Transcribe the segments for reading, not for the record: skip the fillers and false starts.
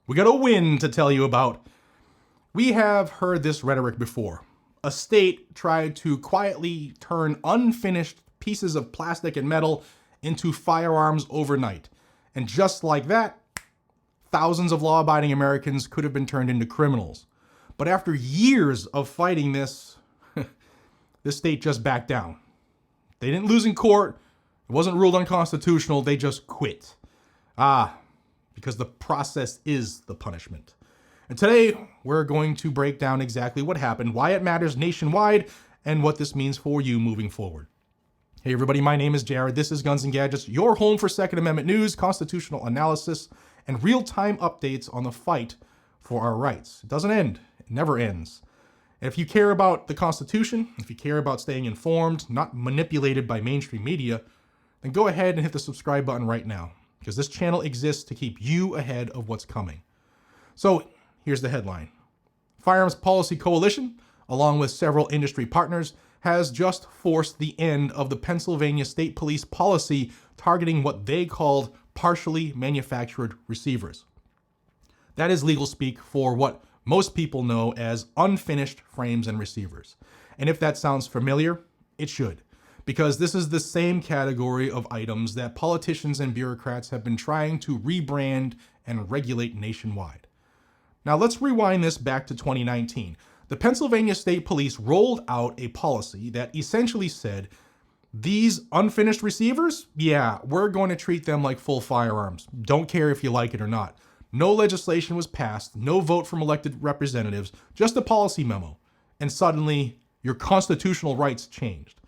We got a win to tell you about. We have heard this rhetoric before. A state tried to quietly turn unfinished pieces of plastic and metal into firearms overnight. And just like that, thousands of law-abiding Americans could have been turned into criminals. But after years of fighting this, this state just backed down. They didn't lose in court. It wasn't ruled unconstitutional. They just quit. Because the process is the punishment. And today, we're going to break down exactly what happened, why it matters nationwide, and what this means for you moving forward. Hey everybody, my name is Jared. This is Guns and Gadgets, your home for Second Amendment news, constitutional analysis, and real-time updates on the fight for our rights. It doesn't end. It never ends. And if you care about the Constitution, if you care about staying informed, not manipulated by mainstream media, then go ahead and hit the subscribe button right now, because this channel exists to keep you ahead of what's coming. So here's the headline. Firearms Policy Coalition, along with several industry partners, has just forced the end of the Pennsylvania State Police policy targeting what they called partially manufactured receivers. That is legal speak for what most people know as unfinished frames and receivers. And if that sounds familiar, it should, because this is the same category of items that politicians and bureaucrats have been trying to rebrand and regulate nationwide. Now let's rewind this back to 2019. The Pennsylvania State Police rolled out a policy that essentially said, these unfinished receivers, yeah, we're going to treat them like full firearms. Don't care if you like it or not. No legislation was passed, no vote from elected representatives, just a policy memo. And suddenly, your constitutional rights changed.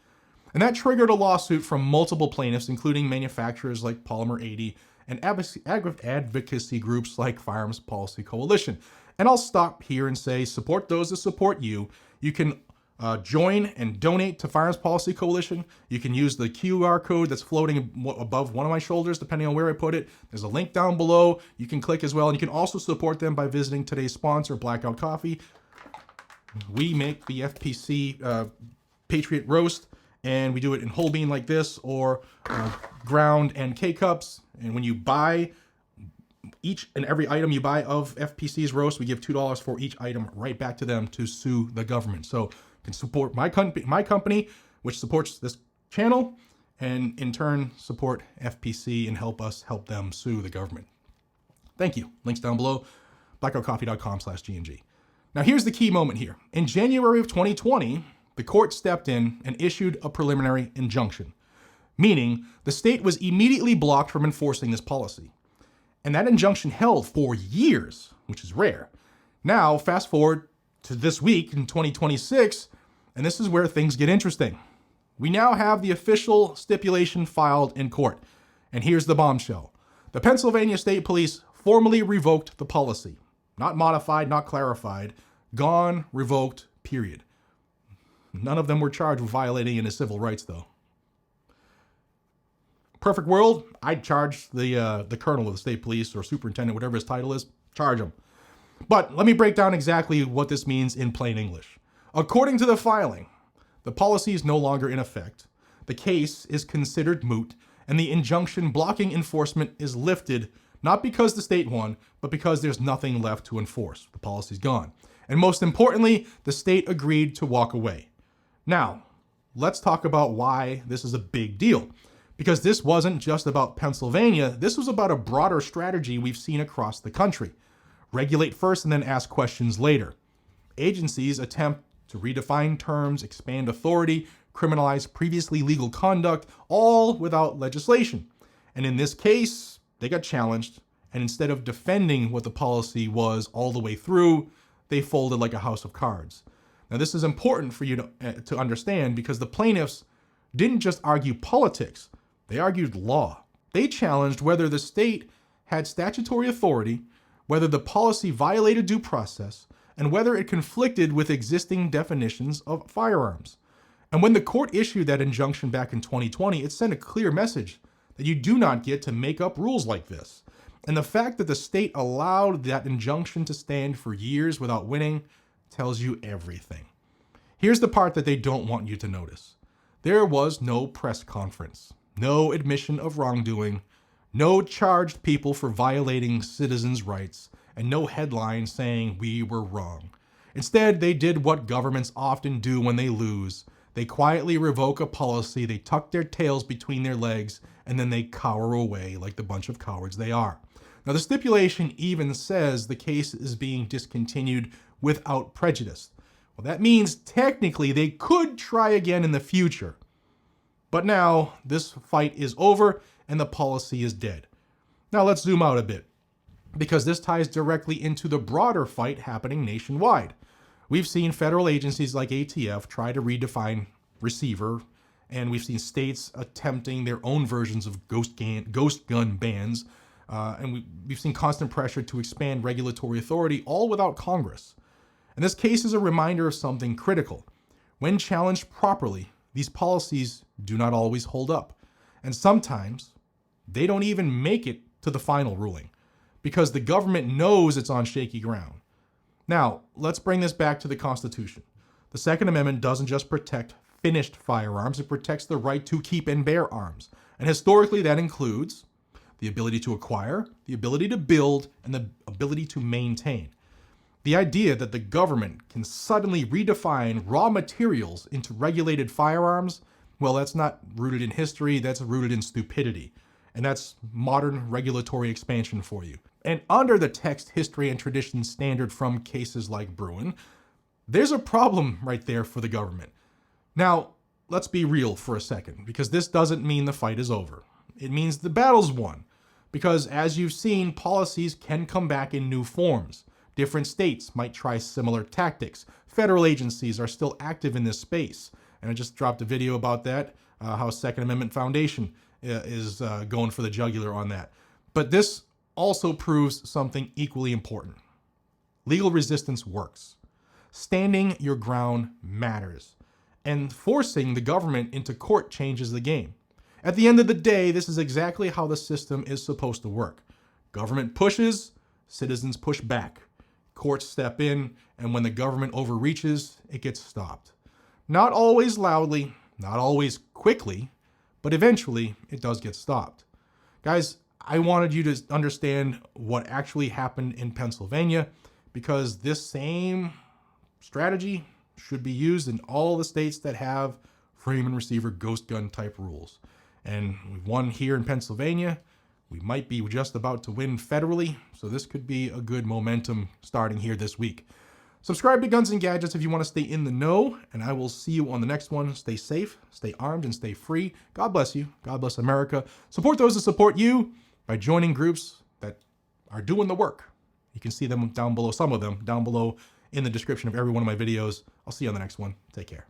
And that triggered a lawsuit from multiple plaintiffs, including manufacturers like Polymer 80 and advocacy groups like Firearms Policy Coalition. And I'll stop here and say, support those that support you. You can join and donate to Firearms Policy Coalition. You can use the QR code that's floating above one of my shoulders, depending on where I put it. There's a link down below. You can click as well. And you can also support them by visiting today's sponsor, Blackout Coffee. We make the FPC Patriot Roast, and we do it in whole bean like this, or ground and K-cups. And when you buy each and every item you buy of FPC's roast, we give $2 for each item right back to them to sue the government. So you can support my company, which supports this channel, and in turn support FPC and help us help them sue the government. Thank you. Links down below, blackoutcoffee.com/GNG. Now here's the key moment here. In January of 2020, the court stepped in and issued a preliminary injunction, meaning the state was immediately blocked from enforcing this policy. And that injunction held for years, which is rare. Now, fast forward to this week in 2026, and this is where things get interesting. We now have the official stipulation filed in court. And here's the bombshell. The Pennsylvania State Police formally revoked the policy. Not modified, not clarified. Gone, revoked, period. None of them were charged with violating any civil rights, though. Perfect world, I'd charge the colonel of the state police or superintendent, whatever his title is, charge him. But let me break down exactly what this means in plain English. According to the filing, the policy is no longer in effect, the case is considered moot, and the injunction blocking enforcement is lifted, not because the state won, but because there's nothing left to enforce. The policy's gone. And most importantly, the state agreed to walk away. Now, let's talk about why this is a big deal. Because this wasn't just about Pennsylvania, this was about a broader strategy we've seen across the country. Regulate first and then ask questions later. Agencies attempt to redefine terms, expand authority, criminalize previously legal conduct, all without legislation. And in this case, they got challenged, and instead of defending what the policy was all the way through, they folded like a house of cards. Now this is important for you to understand, because the plaintiffs didn't just argue politics, they argued law. They challenged whether the state had statutory authority, whether the policy violated due process, and whether it conflicted with existing definitions of firearms. And when the court issued that injunction back in 2020, it sent a clear message that you do not get to make up rules like this. And the fact that the state allowed that injunction to stand for years without winning tells you everything. Here's the part that they don't want you to notice. There was no press conference. No admission of wrongdoing, no charged people for violating citizens' rights, and no headline saying we were wrong. Instead, they did what governments often do when they lose. They quietly revoke a policy, they tuck their tails between their legs, and then they cower away like the bunch of cowards they are. Now, the stipulation even says the case is being discontinued without prejudice. Well, that means technically they could try again in the future. But now this fight is over and the policy is dead. Now let's zoom out a bit, because this ties directly into the broader fight happening nationwide. We've seen federal agencies like ATF try to redefine receiver, and we've seen states attempting their own versions of ghost gun bans, and we've seen constant pressure to expand regulatory authority, all without Congress. And this case is a reminder of something critical. When challenged properly, these policies do not always hold up, and sometimes they don't even make it to the final ruling, because the government knows it's on shaky ground. Now, let's bring this back to the Constitution. The Second Amendment doesn't just protect finished firearms, it protects the right to keep and bear arms. And historically, that includes the ability to acquire, the ability to build, and the ability to maintain. The idea that the government can suddenly redefine raw materials into regulated firearms, well, that's not rooted in history, that's rooted in stupidity. And that's modern regulatory expansion for you. And under the text, history, and tradition standard from cases like Bruin, there's a problem right there for the government. Now, let's be real for a second, because this doesn't mean the fight is over. It means the battle's won, because as you've seen, policies can come back in new forms. Different states might try similar tactics. Federal agencies are still active in this space. And I just dropped a video about that, how Second Amendment Foundation is going for the jugular on that. But this also proves something equally important. Legal resistance works. Standing your ground matters. And forcing the government into court changes the game. At the end of the day, this is exactly how the system is supposed to work. Government pushes, citizens push back. Courts step in, and when the government overreaches, it gets stopped. Not always loudly, not always quickly, but eventually it does get stopped. Guys, I wanted you to understand what actually happened in Pennsylvania, because this same strategy should be used in all the states that have frame and receiver ghost gun type rules. And we've won here in Pennsylvania. We might be just about to win federally, so this could be a good momentum starting here this week. Subscribe to Guns and Gadgets if you want to stay in the know, and I will see you on the next one. Stay safe, stay armed, and stay free. God bless you. God bless America. Support those that support you by joining groups that are doing the work. You can see them down below, some of them down below in the description of every one of my videos. I'll see you on the next one. Take care.